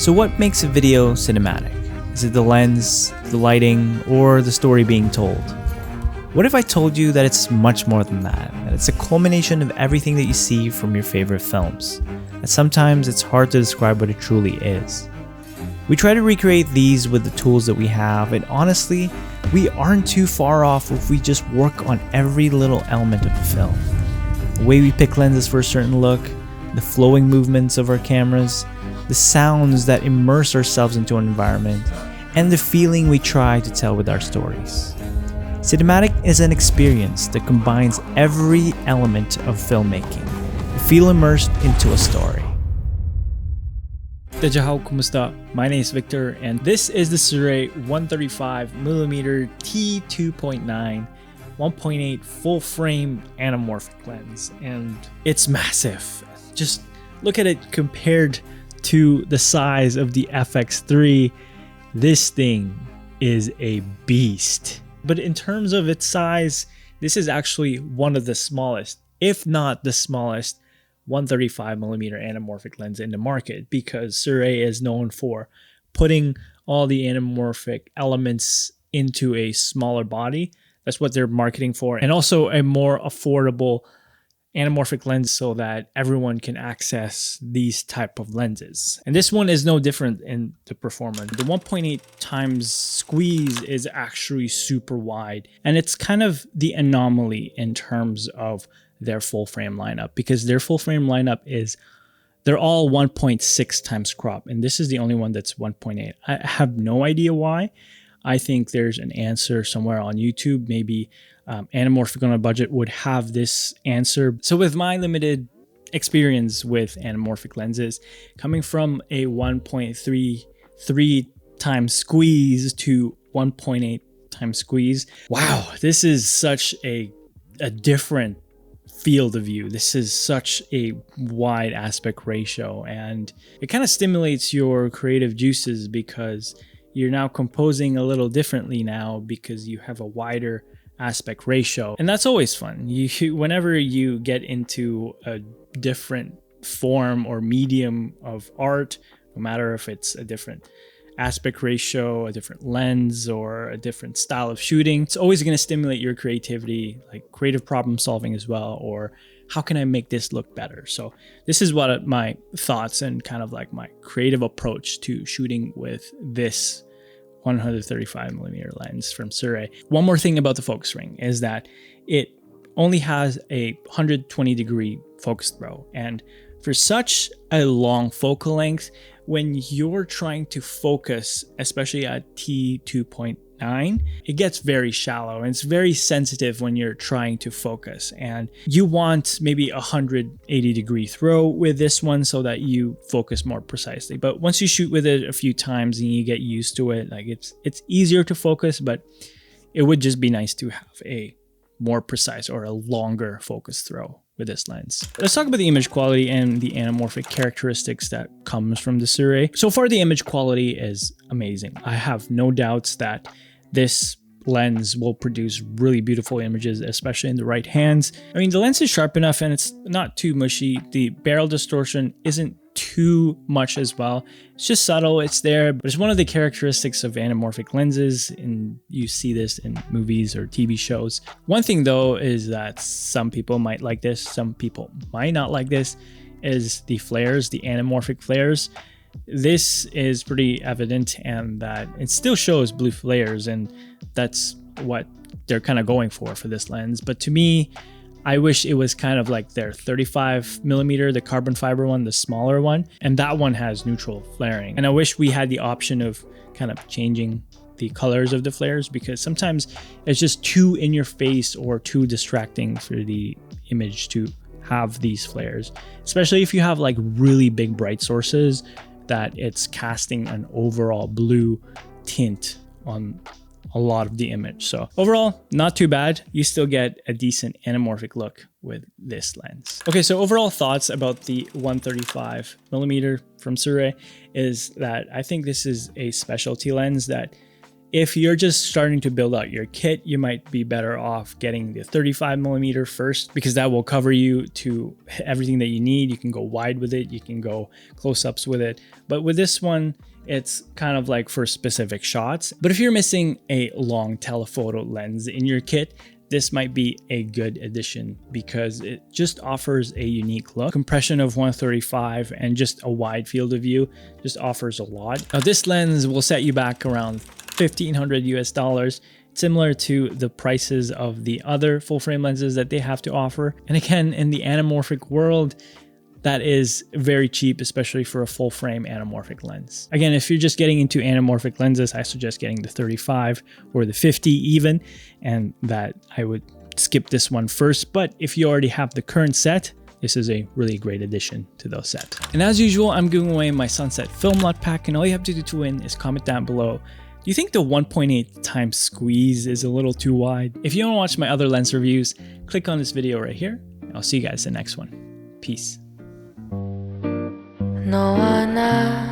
So what makes a video cinematic? Is it the lens, the lighting, or the story being told? What if I told you that it's much more than that? That it's a culmination of everything that you see from your favorite films. And sometimes it's hard to describe what it truly is. We try to recreate these with the tools that we have, and honestly, we aren't too far off if we just work on every little element of the film. The way we pick lenses for a certain look, the flowing movements of our cameras, the sounds that immerse ourselves into an environment, and the feeling we try to tell with our stories. Cinematic is an experience that combines every element of filmmaking to feel immersed into a story. Dajahaw, kumusta? My name is Victor, and this is the Sirui 135mm T2.9 1.8 full frame anamorphic lens, and it's massive. Just look at it compared to the size of the FX3. This thing is a beast. But in terms of its size, this is actually one of the smallest, if not the smallest, 135mm anamorphic lens in the market, because Sirui is known for putting all the anamorphic elements into a smaller body. That's what they're marketing for, and also a more affordable anamorphic lens so that everyone can access these type of lenses. And this one is no different in the performance. The 1.8 times squeeze is actually super wide, and it's kind of the anomaly in terms of their full frame lineup, because their full frame lineup is they're all 1.6 times crop, and this is the only one that's 1.8. I have no idea why. I think there's an answer somewhere on YouTube. Maybe Anamorphic on a budget would have this answer. So with my limited experience with anamorphic lenses, coming from a 1.33 times squeeze to 1.8 times squeeze, wow, this is such a different field of view. This is such a wide aspect ratio, and it kind of stimulates your creative juices because you're now composing a little differently now because you have a wider aspect ratio, and that's always fun. Whenever you get into a different form or medium of art, no matter if it's a different aspect ratio, a different lens, or a different style of shooting, it's always going to stimulate your creativity, like creative problem solving as well, or how can I make this look better? So this is what my thoughts and kind of like my creative approach to shooting with this 135mm lens from Sirui. One more thing about the focus ring is that it only has a 120 degree focus throw, and for such a long focal length, when you're trying to focus, especially at T2.9, it gets very shallow and it's very sensitive when you're trying to focus. And you want maybe a 180 degree throw with this one so that you focus more precisely. But once you shoot with it a few times and you get used to it, like it's easier to focus, but it would just be nice to have a more precise or a longer focus throw with this lens. Let's talk about the image quality and the anamorphic characteristics that comes from the Sirui. So far, the image quality is amazing. I have no doubts that this lens will produce really beautiful images, especially in the right hands. I mean, the lens is sharp enough and it's not too mushy. The barrel distortion isn't too much as well. It's just subtle, it's there, but it's one of the characteristics of anamorphic lenses, and you see this in movies or TV shows. One thing though is that some people might like this, some people might not like this, is the flares, the anamorphic flares. This is pretty evident, and that it still shows blue flares, and that's what they're kind of going for this lens. But to me, I wish it was kind of like their 35mm, the carbon fiber one, the smaller one, and that one has neutral flaring. And I wish we had the option of kind of changing the colors of the flares, because sometimes it's just too in your face or too distracting for the image to have these flares, especially if you have like really big bright sources that it's casting an overall blue tint on a lot of the image. So overall, not too bad. You still get a decent anamorphic look with this lens. Okay, so overall thoughts about the 135mm from Sirui is that I think this is a specialty lens that if you're just starting to build out your kit, you might be better off getting the 35mm first, because that will cover you to everything that you need. You can go wide with it, you can go close-ups with it. But with this one, it's kind of like for specific shots. But if you're missing a long telephoto lens in your kit, this might be a good addition because it just offers a unique look. Compression of 135 and just a wide field of view just offers a lot. Now this lens will set you back around $1,500 US, similar to the prices of the other full frame lenses that they have to offer. And again, in the anamorphic world, that is very cheap, especially for a full frame anamorphic lens. Again, if you're just getting into anamorphic lenses, I suggest getting the 35 or the 50 even, and that I would skip this one first. But if you already have the current set, this is a really great addition to those sets. And as usual, I'm giving away my Sunset Film Lot Pack, and all you have to do to win is comment down below. Do you think the 1.8 times squeeze is a little too wide? If you want to watch my other lens reviews, click on this video right here. I'll see you guys in the next one. Peace. 너와 나